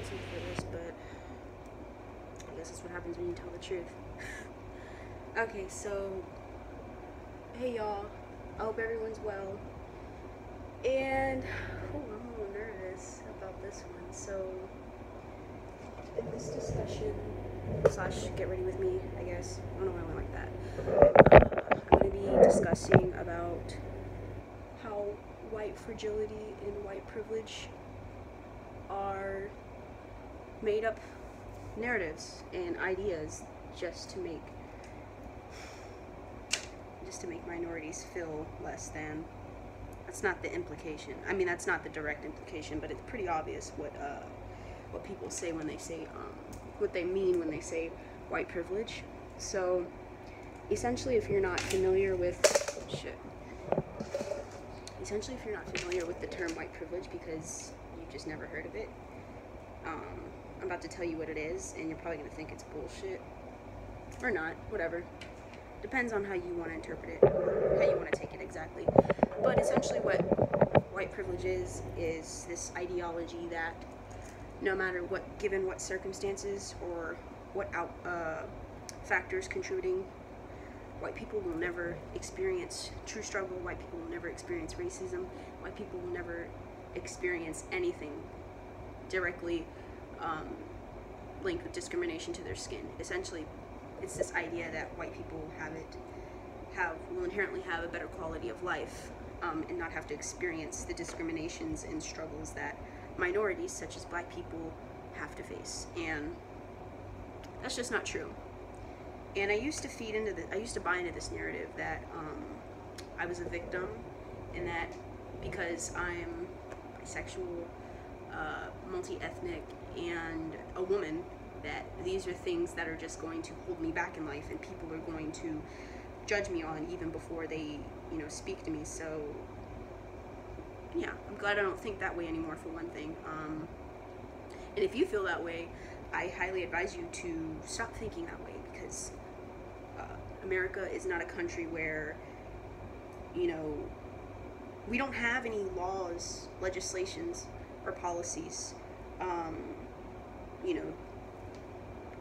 guilty for this, but I guess that's what happens when you tell the truth. Okay, so, hey y'all, I hope everyone's well, and, I'm a little nervous about this one. So, in this discussion, / get ready with me, I guess, I don't know why I went like that, I'm going to be discussing about how white fragility and white privilege are made up narratives and ideas just to make minorities feel less than. That's not the implication. I mean, that's not the direct implication, but it's pretty obvious what people say when they say what they mean when they say white privilege. So essentially, if you're not familiar with the term white privilege because you've just never heard of it, I'm about to tell you what it is, and you're probably going to think it's bullshit. Or not, whatever. Depends on how you want to interpret it, how you want to take it exactly. But essentially what white privilege is this ideology that no matter what, given what circumstances or what factors contributing, white people will never experience true struggle, white people will never experience racism, white people will never experience anything directly linked with discrimination to their skin. Essentially, it's this idea that white people will inherently have a better quality of life and not have to experience the discriminations and struggles that minorities, such as black people, have to face. And that's just not true. And I used to buy into this narrative that I was a victim, and that because I'm bisexual, multi-ethnic, and a woman, that these are things that are just going to hold me back in life, and people are going to judge me on even before they, speak to me. So yeah, I'm glad I don't think that way anymore, for one thing. And if you feel that way, I highly advise you to stop thinking that way, because America is not a country where, we don't have any laws, legislations, or policies,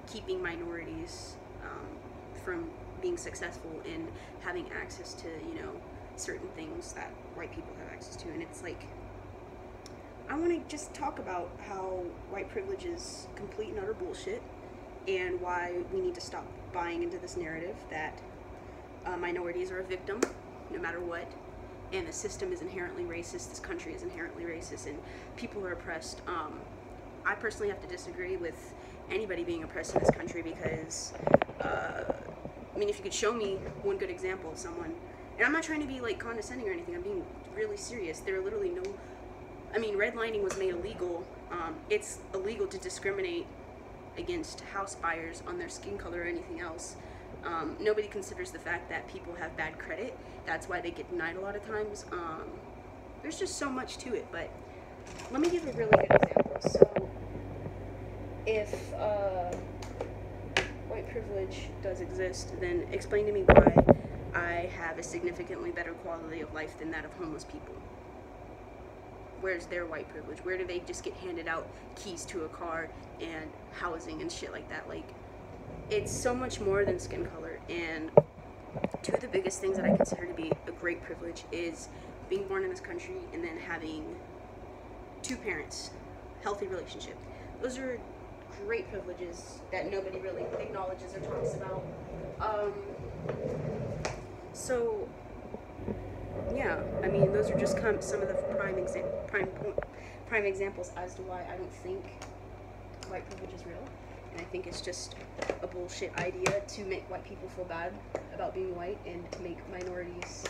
keeping minorities from being successful in having access to, certain things that white people have access to. And it's like, I want to just talk about how white privilege is complete and utter bullshit, and why we need to stop buying into this narrative that minorities are a victim no matter what, and the system is inherently racist, this country is inherently racist, and people are oppressed. I personally have to disagree with anybody being oppressed in this country, because if you could show me one good example of someone, and I'm not trying to be like condescending or anything, I'm being really serious. There are literally redlining was made illegal. It's illegal to discriminate against house buyers on their skin color or anything else. Nobody considers the fact that people have bad credit. That's why they get denied a lot of times. There's just so much to it, but let me give a really good example. So, if white privilege does exist, then explain to me why I have a significantly better quality of life than that of homeless people. Where's their white privilege? Where do they just get handed out keys to a car and housing and shit like that? Like, it's so much more than skin color. And two of the biggest things that I consider to be a great privilege is being born in this country and then having two parents, healthy relationship. Those are great privileges that nobody really acknowledges or talks about. So yeah, those are just some of the prime examples as to why I don't think white privilege is real. And I think it's just a bullshit idea to make white people feel bad about being white, and to make minorities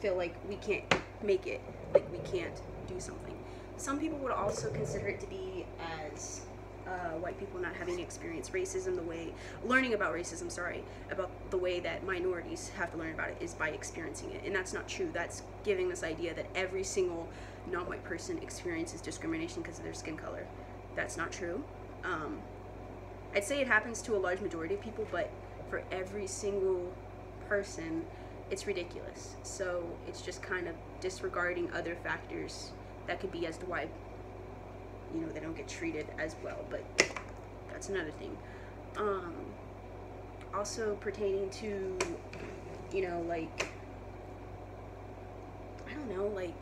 feel like we can't make it, like we can't do something. Some people would also consider it to be as white people not having experienced racism about the way that minorities have to learn about it is by experiencing it. And that's not true. That's giving this idea that every single non-white person experiences discrimination because of their skin color. That's not true. I'd say it happens to a large majority of people, but for every single person, it's ridiculous. So it's just kind of disregarding other factors that could be as to why, you know, they don't get treated as well, but that's another thing. Also pertaining to, you know, like, I don't know, like,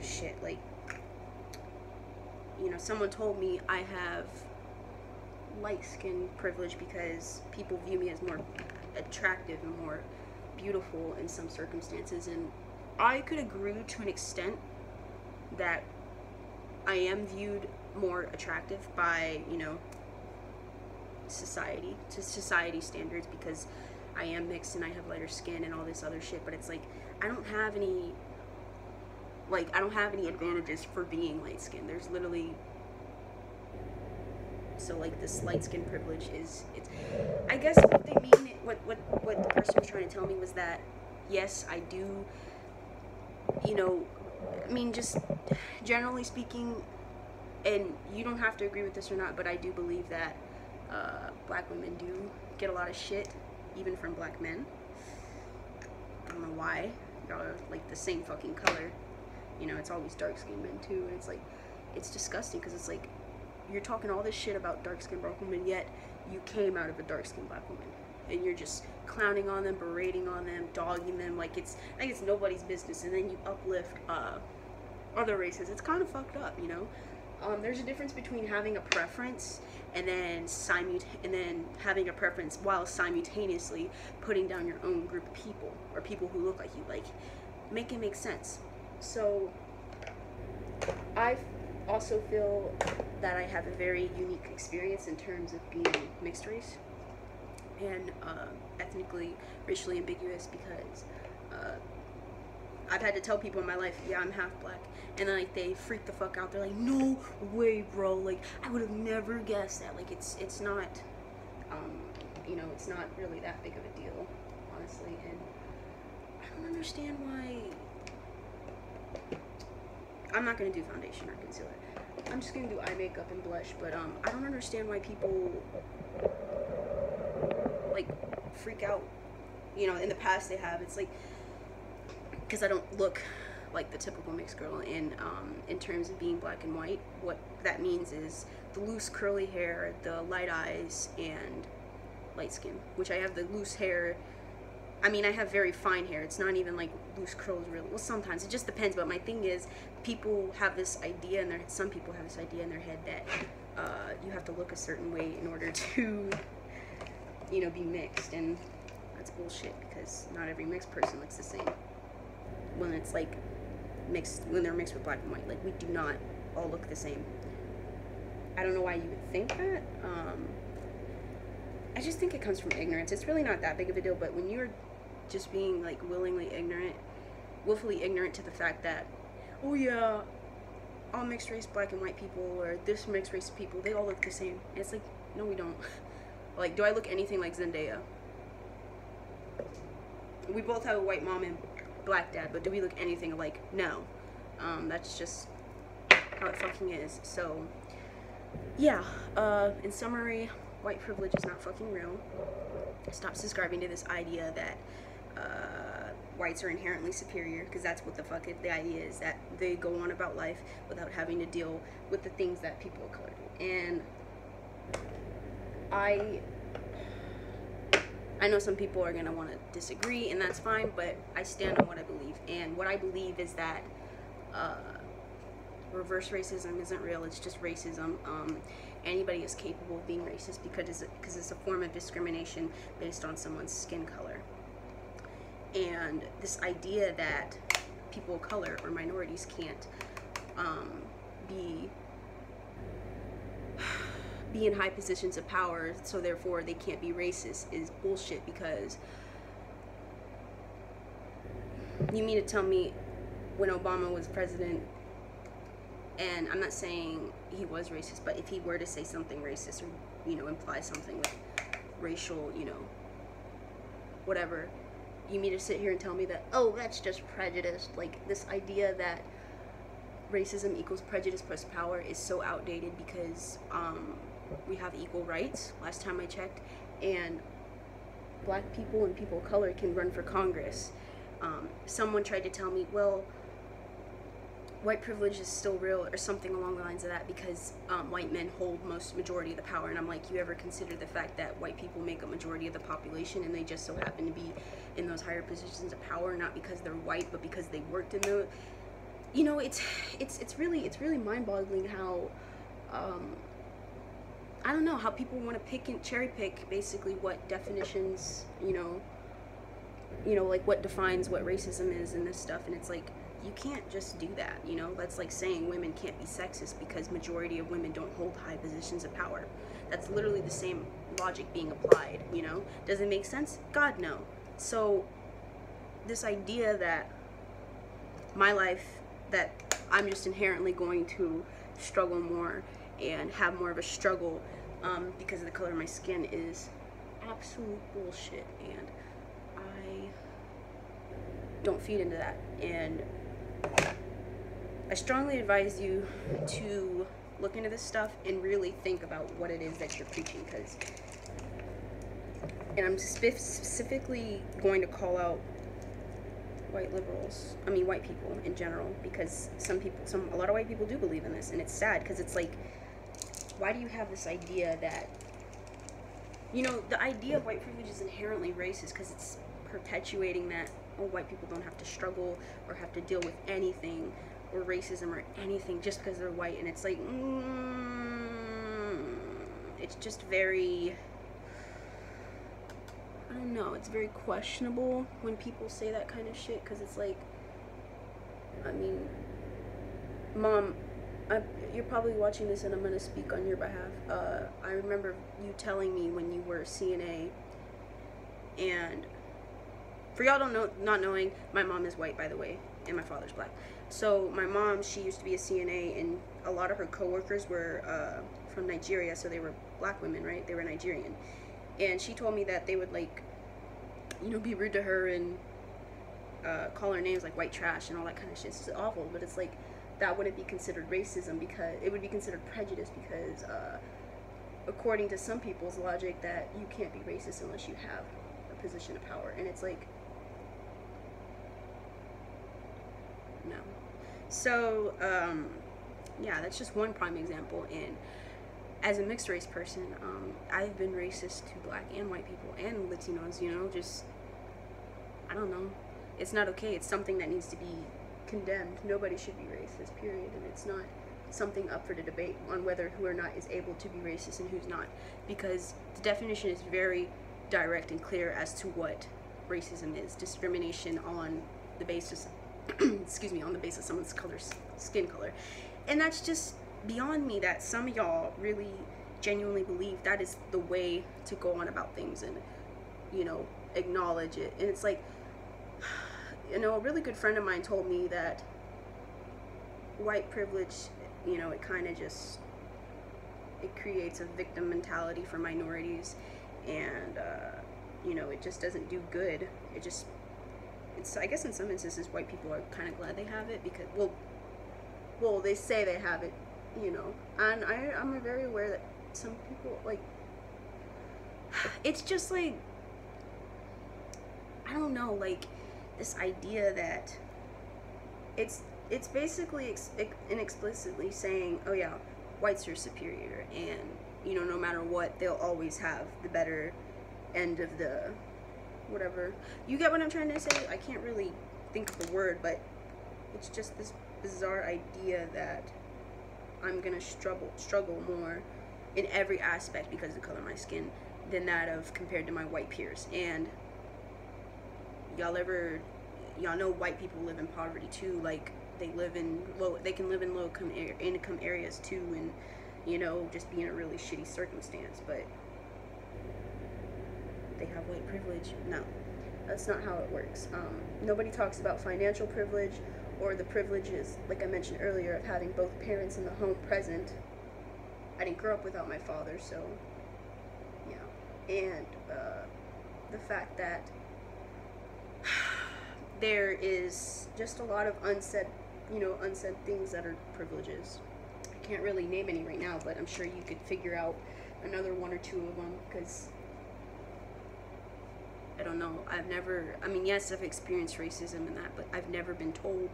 shit, like, you know, someone told me I have light skin privilege because people view me as more attractive and more beautiful in some circumstances, and I could agree to an extent that I am viewed more attractive by, you know, society, to society standards, because I am mixed and I have lighter skin and all this other shit, but it's like, I don't have any advantages for being light skinned. There's literally, so like this light skin privilege is, it's, I guess what they mean, what the person was trying to tell me was that, yes, I do, you know, I mean, just generally speaking, and you don't have to agree with this or not, but I do believe that black women do get a lot of shit, even from black men. I don't know why. Y'all are like the same fucking color. You know, it's always dark-skinned men too, and it's like, it's disgusting, because it's like, you're talking all this shit about dark-skinned black women, yet you came out of a dark-skinned black woman, and you're just clowning on them, berating on them, dogging them, like it's nobody's business, and then you uplift other races. It's kind of fucked up, you know. There's a difference between having a preference and then having a preference while simultaneously putting down your own group of people, or people who look like you. Like, make it make sense. So I also feel that I have a very unique experience in terms of being mixed race and ethnically, racially ambiguous, because I've had to tell people in my life, yeah, I'm half black, and then like they freak the fuck out. They're like, no way, bro, like I would have never guessed that. Like it's not you know, it's not really that big of a deal, honestly. And I don't understand why. I'm not gonna do foundation or concealer. I'm just gonna do eye makeup and blush, but I don't understand why people like freak out. You know, in the past they have. It's like, because I don't look like the typical mixed girl in terms of being black and white. What that means is the loose curly hair, the light eyes, and light skin, which I have the loose hair. I mean, I have very fine hair. It's not even like loose curls, really. Well, sometimes it just depends. But my thing is, people have this idea in their head. Some people have this idea in their head that you have to look a certain way in order to, you know, be mixed, and that's bullshit, because not every mixed person looks the same. When it's like mixed, when they're mixed with black and white, like we do not all look the same. I don't know why you would think that. I just think it comes from ignorance. It's really not that big of a deal, but when you're just being like willfully ignorant to the fact that, oh yeah, all mixed race black and white people, or this mixed race people, they all look the same. And it's like, no, we don't. Like, do I look anything like Zendaya? We both have a white mom and black dad, but do we look anything alike? No. That's just how it fucking is. So yeah, in summary, white privilege is not fucking real. Stop subscribing to this idea that whites are inherently superior, because that's what the fuck the idea is, that they go on about life without having to deal with the things that people of color do. And I know some people are going to want to disagree, and that's fine, but I stand on what I believe. And what I believe is that reverse racism isn't real. It's just racism. Anybody is capable of being racist because it's a form of discrimination based on someone's skin color. And this idea that people of color or minorities can't be in high positions of power, so therefore they can't be racist, is bullshit. Because you mean to tell me when Obama was president, and I'm not saying he was racist, but if he were to say something racist, or, you know, imply something with racial, you know, whatever, you mean to sit here and tell me that, oh, that's just prejudice? Like, this idea that racism equals prejudice plus power is so outdated, because we have equal rights, last time I checked, and black people and people of color can run for Congress. Someone tried to tell me, well, white privilege is still real, or something along the lines of that, because white men hold majority of the power. And I'm like, you ever consider the fact that white people make a majority of the population, and they just so happen to be in those higher positions of power, not because they're white, but because they worked in the, you know, it's really mind-boggling how I don't know, how people want to pick and cherry pick basically what definitions, you know, like what defines what racism is and this stuff. And it's like, you can't just do that, you know. That's like saying women can't be sexist because majority of women don't hold high positions of power. That's literally the same logic being applied, you know. Does it make sense? God, no. So this idea that my life, that I'm just inherently going to struggle more and have more of a struggle because of the color of my skin is absolute bullshit, and I don't feed into that. And I strongly advise you to look into this stuff and really think about what it is that you're preaching, because, and I'm specifically going to call out white people in general, because a lot of white people do believe in this, and it's sad, because it's like, why do you have this idea that, you know, the idea of white privilege is inherently racist, because it's perpetuating that, oh, white people don't have to struggle or have to deal with anything or racism or anything just because they're white. And it's like, it's just very, I don't know, it's very questionable when people say that kind of shit, because it's like, I mean, Mom, you're probably watching this and I'm going to speak on your behalf. I remember you telling me when you were a CNA, and for y'all not knowing, my mom is white, by the way, and my father's black. So my mom, she used to be a CNA, and a lot of her coworkers were from Nigeria, so they were black women, right? They were Nigerian. And she told me that they would, like, you know, be rude to her and call her names like white trash and all that kind of shit. It's just awful, but it's like, that wouldn't be considered racism, because it would be considered prejudice, because according to some people's logic, that you can't be racist unless you have a position of power. And it's like, no. So yeah, that's just one prime example. And as a mixed race person, I've been racist to black and white people and Latinos, you know, just, I don't know, it's not okay. It's something that needs to be condemned. Nobody should be racist, period. And it's not something up for the debate on whether who or not is able to be racist and who's not, because the definition is very direct and clear as to what racism is: discrimination on the basis excuse me, on the basis of someone's skin color. And that's just beyond me, that some of y'all really genuinely believe that is the way to go on about things and, you know, acknowledge it. And it's like, you know, a really good friend of mine told me that white privilege, you know, it kind of just, it creates a victim mentality for minorities, and you know, it just doesn't do good. It just, it's, I guess in some instances white people are kind of glad they have it, because, well, they say they have it, you know, and I'm very aware that some people, like, it's just like, I don't know, like, this idea that it's basically inexplicitly saying, oh yeah, whites are superior, and, you know, no matter what, they'll always have the better end of the whatever. You get what I'm trying to say? I can't really think of the word, but it's just this bizarre idea that I'm gonna struggle more in every aspect because of the color of my skin than that of compared to my white peers. And y'all know white people live in poverty too. Like, they can live in low income areas too, and, you know, just be in a really shitty circumstance, but they have white privilege. No, that's not how it works. Nobody talks about financial privilege or the privileges, like I mentioned earlier, of having both parents in the home present. I didn't grow up without my father, so yeah. And the fact that there is just a lot of unsaid things that are privileges. I can't really name any right now, but I'm sure you could figure out another one or two of them, because I don't know, yes, I've experienced racism and that, but I've never been told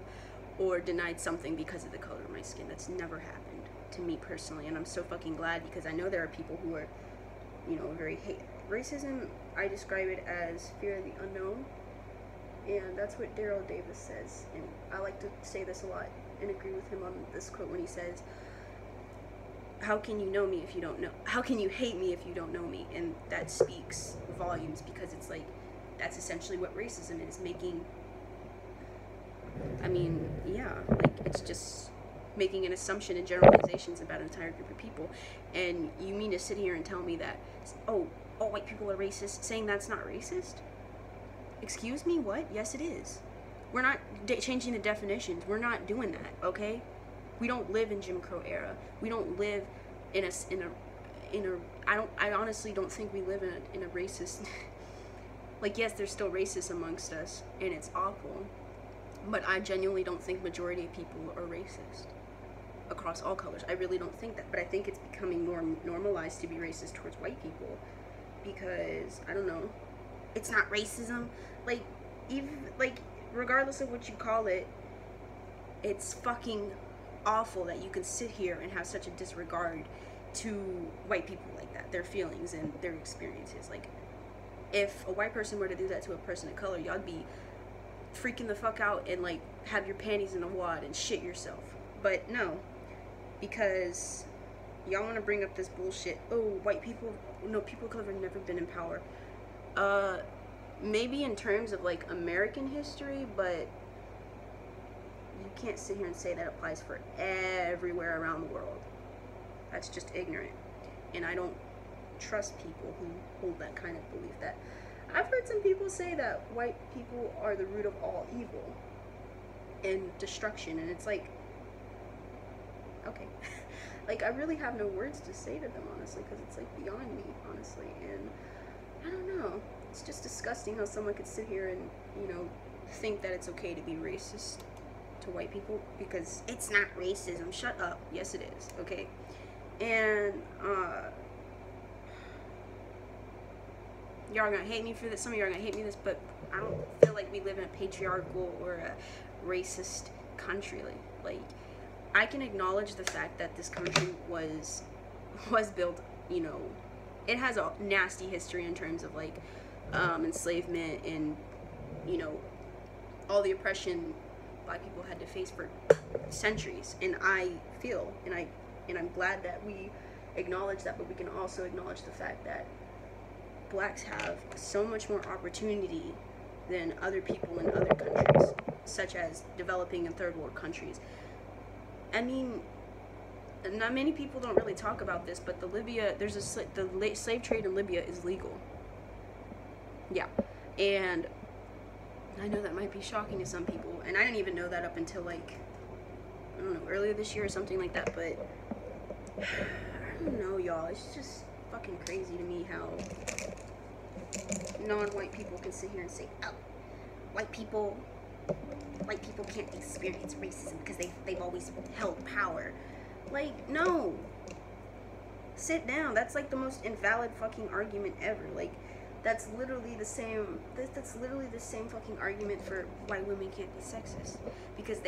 or denied something because of the color of my skin. That's never happened to me personally, and I'm so fucking glad, because I know there are people who are, you know, very hate. Racism, I describe it as fear of the unknown, and that's what Daryl Davis says, and I like to say this a lot and agree with him on this quote when he says, how can you know me if you don't know, how can you hate me if you don't know me? And that speaks volumes, because it's like, that's essentially what racism is, making, I mean, yeah, like, it's just making an assumption and generalizations about an entire group of people. And you mean to sit here and tell me that, oh, all white people are racist, saying that's not racist? Excuse me, what? Yes, it is. We're not changing the definitions. We're not doing that, okay? We don't live in Jim Crow era. We don't live in I honestly don't think we live in a racist, like, yes, there's still racists amongst us, and it's awful, but I genuinely don't think majority of people are racist across all colors. I really don't think that, but I think it's becoming more normalized to be racist towards white people, because, I don't know, it's not racism, like, even, like, regardless of what you call it, it's fucking awful that you can sit here and have such a disregard to white people like that, their feelings and their experiences. Like, if a white person were to do that to a person of color, y'all be freaking the fuck out and, like, have your panties in a wad and shit yourself. But no, because y'all want to bring up this bullshit, oh, white people, no, people of color have never been in power. Maybe in terms of, like, American history, but you can't sit here and say that applies for everywhere around the world. That's just ignorant. And I don't trust people who hold that kind of belief. That I've heard some people say that white people are the root of all evil and destruction, and it's like, okay. Like, I really have no words to say to them, honestly, because it's, like, beyond me, honestly. And I don't know, it's just disgusting how someone could sit here and, you know, think that it's okay to be racist to white people, because it's not racism. Shut up. Yes, it is. Okay. And y'all are gonna hate me for this. Some of y'all are gonna hate me for this, but I don't feel like we live in a patriarchal or a racist country. Like I can acknowledge the fact that this country was built, you know, it has a nasty history in terms of, like, enslavement and, you know, all the oppression Black people had to face for centuries. And I feel, and I'm glad that we acknowledge that, but we can also acknowledge the fact that Blacks have so much more opportunity than other people in other countries, such as developing and third world countries. I mean, not many people don't really talk about this, but the slave trade in Libya is legal. Yeah, and I know that might be shocking to some people, and I didn't even know that up until, like, I don't know, earlier this year or something like that. But I don't know, y'all, it's just fucking crazy to me how non-white people can sit here and say, oh, white people can't experience racism because they've always held power. Like, no, sit down. That's, like, the most invalid fucking argument ever. Like, that's literally the same fucking argument for why women can't be sexist, because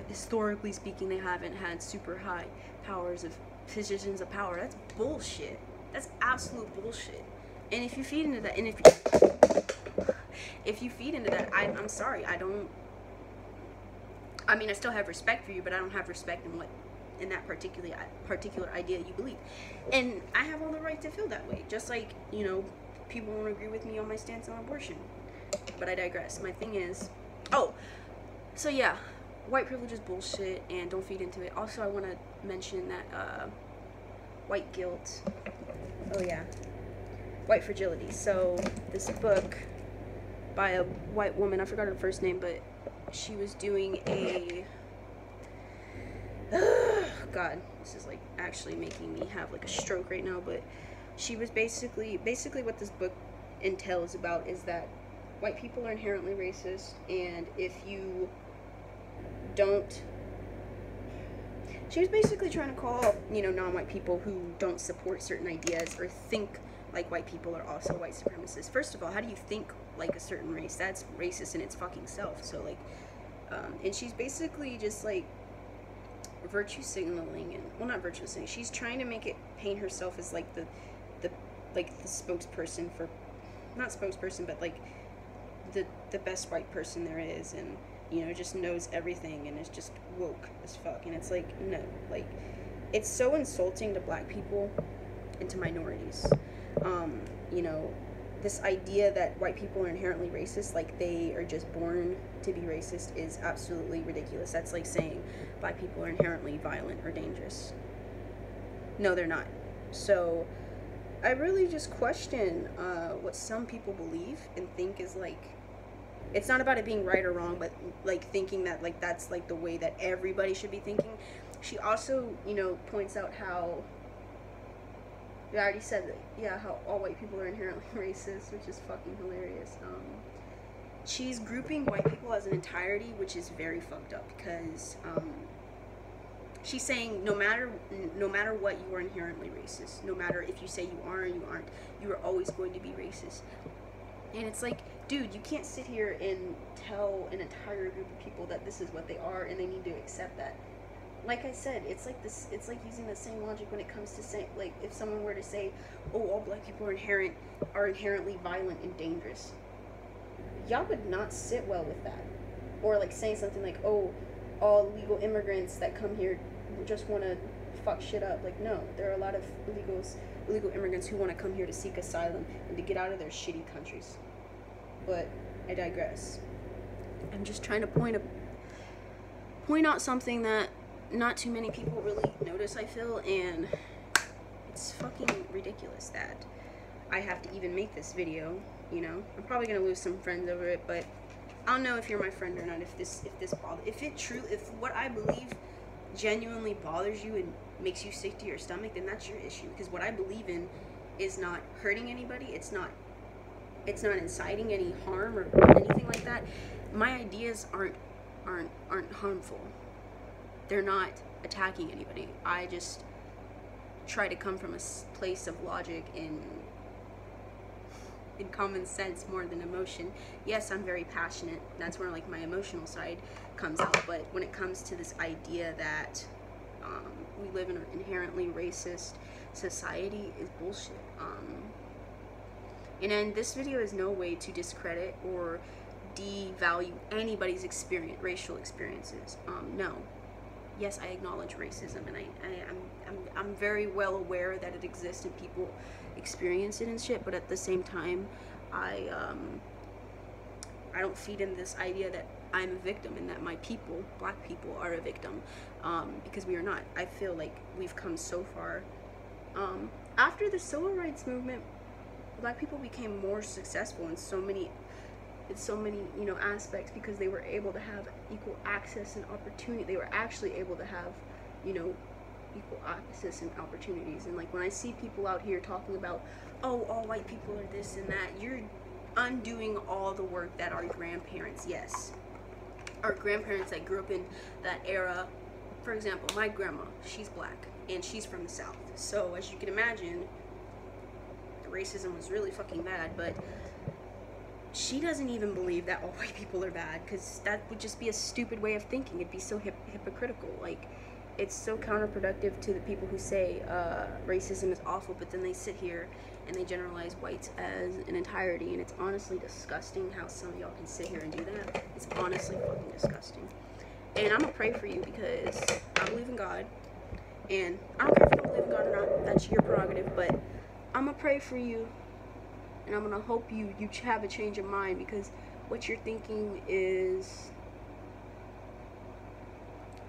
historically speaking, they haven't had super high powers of positions of power. That's bullshit. That's absolute bullshit. And if you feed into that, and if you feed into that, I'm sorry, I mean, I still have respect for you, but I don't have respect in that particular idea you believe. And I have all the right to feel that way. Just like, you know, people won't agree with me on my stance on abortion. But I digress. My thing is, so yeah, white privilege is bullshit, and don't feed into it. Also, I want to mention that white guilt. Oh yeah, white fragility. So this book by a white woman, I forgot her first name, but she was doing a God, this is, like, actually making me have, like, a stroke right now. But she was basically what this book entails about is that white people are inherently racist, and if you don't, she was basically trying to call, you know, non-white people who don't support certain ideas or think like white people are also white supremacists. First of all, how do you think like a certain race? That's racist in its fucking self. So, like, And she's basically just like virtue signaling, and well, not virtue signaling, she's trying to make it paint herself as like the spokesperson for, not spokesperson, but like the best white person there is, and you know, just knows everything and is just woke as fuck. And it's like, no, like, it's so insulting to black people and to minorities. You know, this idea that white people are inherently racist, like they are just born to be racist, is absolutely ridiculous. That's like saying black people are inherently violent or dangerous. No, they're not. So I really just question what some people believe and think is like, it's not about it being right or wrong, but like thinking that like that's like the way that everybody should be thinking. She also, you know, points out how, I already said that, yeah, how all white people are inherently racist, which is fucking hilarious. She's grouping white people as an entirety, which is very fucked up, because she's saying no matter what, you are inherently racist. No matter if you say you are or you aren't, you are always going to be racist. And it's like, dude, you can't sit here and tell an entire group of people that this is what they are and they need to accept that. Like I said, it's like this. It's like using the same logic when it comes to saying, like, if someone were to say, "Oh, all black people are inherently violent and dangerous," y'all would not sit well with that. Or like saying something like, "Oh, all illegal immigrants that come here just want to fuck shit up." Like, no, there are a lot of illegal immigrants who want to come here to seek asylum and to get out of their shitty countries. But I digress. I'm just trying to point out something that not too many people really notice, I feel, and it's fucking ridiculous that I have to even make this video, you know. I'm probably gonna lose some friends over it, but I don't know if you're my friend or not, if what I believe genuinely bothers you and makes you sick to your stomach, then that's your issue. Because what I believe in is not hurting anybody, it's not inciting any harm or anything like that. My ideas aren't harmful. They're not attacking anybody. I just try to come from a place of logic and common sense more than emotion. Yes, I'm very passionate. That's where like my emotional side comes out. But when it comes to this idea that we live in an inherently racist society, is bullshit. And then this video is no way to discredit or devalue anybody's racial experiences. No. Yes, I acknowledge racism, and I'm very well aware that it exists and people experience it and shit. But at the same time, I don't feed in this idea that I'm a victim and that my people, black people, are a victim, because we are not. I feel like we've come so far. After the civil rights movement, black people became more successful in so many, you know, aspects, because they were able to have equal access and opportunity. They were actually able to have, you know, equal access and opportunities. And like when I see people out here talking about, oh, all white people are this and that, you're undoing all the work that our grandparents, yes, our grandparents that grew up in that era. For example, my grandma, she's black and she's from the South, so as you can imagine, the racism was really fucking bad. But she doesn't even believe that all white people are bad, because that would just be a stupid way of thinking. It'd be so hypocritical. Like, it's so counterproductive to the people who say racism is awful, but then they sit here and they generalize whites as an entirety. And it's honestly disgusting how some of y'all can sit here and do that. It's honestly fucking disgusting. And I'm gonna pray for you, because I believe in God, and I don't care if you don't believe in God or not, that's your prerogative, but I'm gonna pray for you. And I'm gonna hope you have a change of mind, because what you're thinking is,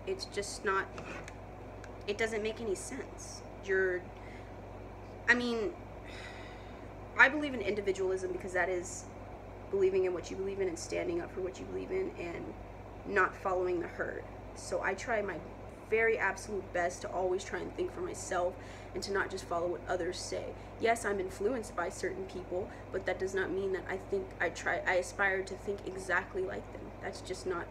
it's just not, it doesn't make any sense. I mean, I believe in individualism, because that is believing in what you believe in and standing up for what you believe in and not following the herd. So I try my very absolute best to always try and think for myself and to not just follow what others say. Yes, I'm influenced by certain people, but that does not mean that I aspire to think exactly like them. That's just not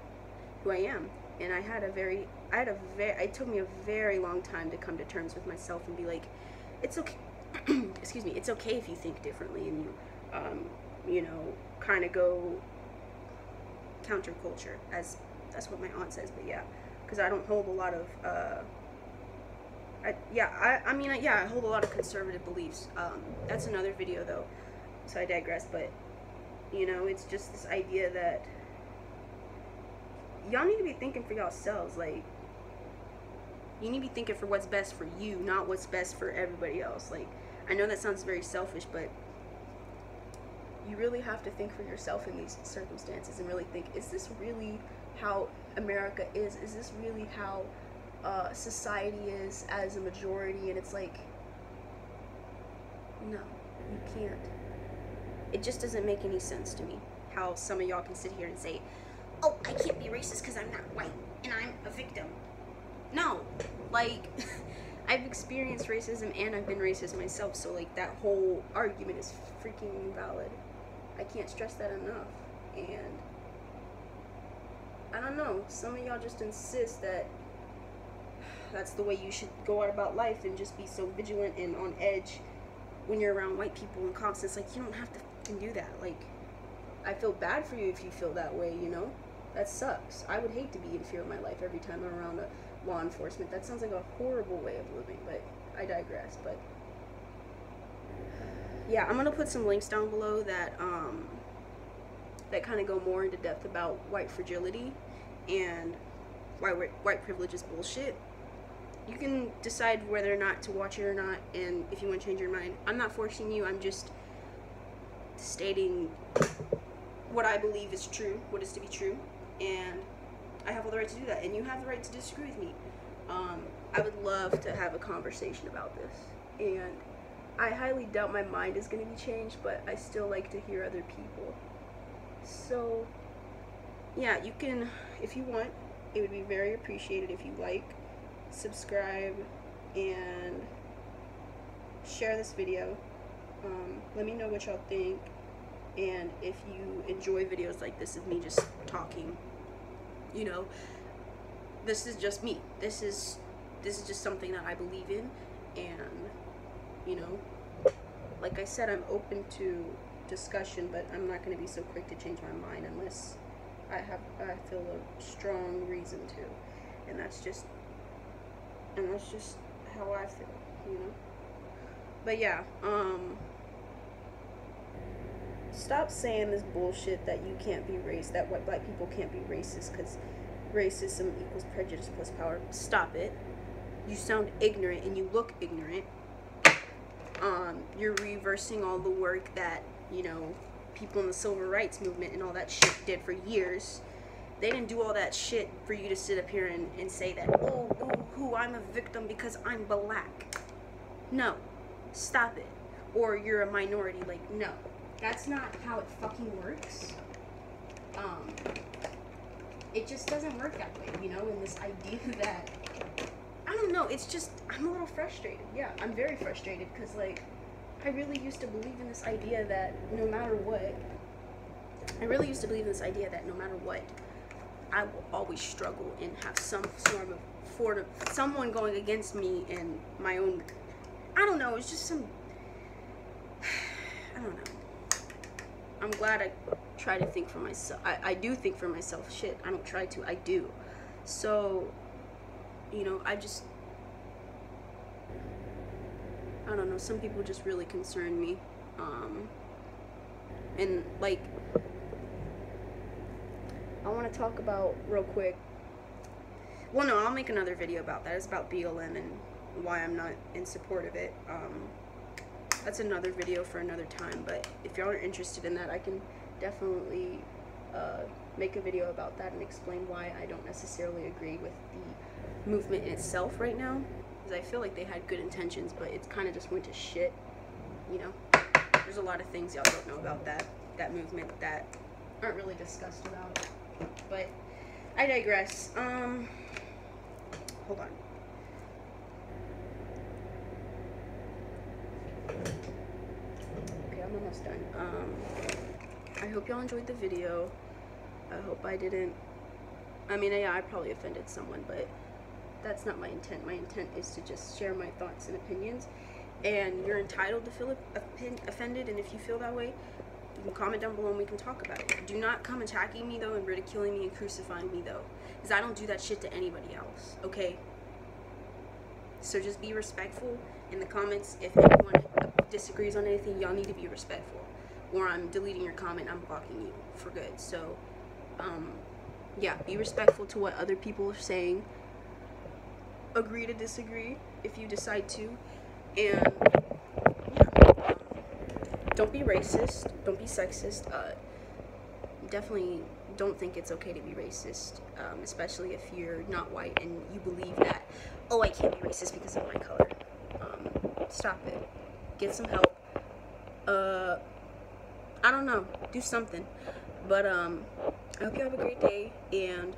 who I am. And it took me a very long time to come to terms with myself and be like, it's okay, excuse me, it's okay if you think differently and you, you know, kind of go counterculture, as That's what my aunt says, but yeah, because I don't hold a lot of, I mean, I hold a lot of conservative beliefs. That's another video, though, so I digress, but, you know, it's just this idea that y'all need to be thinking for yourselves. Like, you need to be thinking for what's best for you, not what's best for everybody else. Like, I know that sounds very selfish, but you really have to think for yourself in these circumstances and really think, is this really how America is? Is this really how society is as a majority? And it's like, no, you can't. It just doesn't make any sense to me how some of y'all can sit here and say, oh, I can't be racist because I'm not white and I'm a victim. No, like, I've experienced racism and I've been racist myself, so like that whole argument is freaking invalid. I can't stress that enough. And I don't know, some of y'all just insist that that's the way you should go out about life and just be so vigilant and on edge when you're around white people and cops. It's like, you don't have to fucking do that. Like, I feel bad for you if you feel that way, you know? That sucks. I would hate to be in fear of my life every time I'm around a law enforcement. That sounds like a horrible way of living, but I digress. But yeah, I'm gonna put some links down below that that kind of go more into depth about white fragility and why white privilege is bullshit. You can decide whether or not to watch it or not, and if you want to change your mind. I'm not forcing you. I'm just stating what I believe is true, what is to be true, and I have all the right to do that, and you have the right to disagree with me. I would love to have a conversation about this, and I highly doubt my mind is going to be changed, but I still like to hear other people. So yeah, you can, if you want, it would be very appreciated if you like, subscribe, and share this video. Let me know what y'all think, and if you enjoy videos like this of me just talking, you know, this is just me. This is just something that I believe in, and, you know, like I said, I'm open to discussion, but I'm not going to be so quick to change my mind unless I feel a strong reason to, and that's just how I feel, you know. But yeah, stop saying this bullshit that you can't be racist, that white people can't be racist because racism equals prejudice plus power. Stop it. You sound ignorant and you look ignorant. You're reversing all the work that, you know, people in the civil rights movement and all that shit did for years. They didn't do all that shit for you to sit up here and say that, oh, I'm a victim because I'm black. No. Stop it. Or you're a minority. Like, no. That's not how it fucking works. It just doesn't work that way, you know, and this idea that, I don't know, it's just, I'm a little frustrated. Yeah, I'm very frustrated because, like, I really used to believe in this idea that no matter what, I will always struggle and have some sort of someone going against me and my own, I don't know, it's just some, I don't know. I'm glad I try to think for myself. I do think for myself. Shit, I don't try to, I do. So, you know, I don't know, some people just really concern me. And, like, I want to talk about, real quick, well, no, I'll make another video about that. It's about BLM and why I'm not in support of it. That's another video for another time, but if y'all are interested in that, I can definitely make a video about that and explain why I don't necessarily agree with the movement in itself right now, because I feel like they had good intentions, but it kind of just went to shit, you know. There's a lot of things y'all don't know about that movement that aren't really discussed about, but I digress. Hold on. Okay, I'm almost done. I hope y'all enjoyed the video. I hope I didn't, I mean, yeah, I probably offended someone, but that's not my intent. My intent is to just share my thoughts and opinions, and you're entitled to feel offended, and if you feel that way, You can comment down below and we can talk about it. Do not come attacking me though and ridiculing me and crucifying me though, because I don't do that shit to anybody else, okay? So just be respectful in the comments. If anyone disagrees on anything, y'all need to be respectful, or I'm deleting your comment, I'm blocking you for good. So yeah, be respectful to what other people are saying. Agree to disagree if you decide to, and yeah, don't be racist, don't be sexist. Definitely don't think it's okay to be racist, especially if you're not white and you believe that, oh, I can't be racist because of my color. Stop it. Get some help. I don't know, do something. But I hope you have a great day, and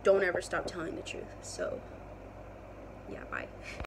don't ever stop telling the truth. So yeah, bye.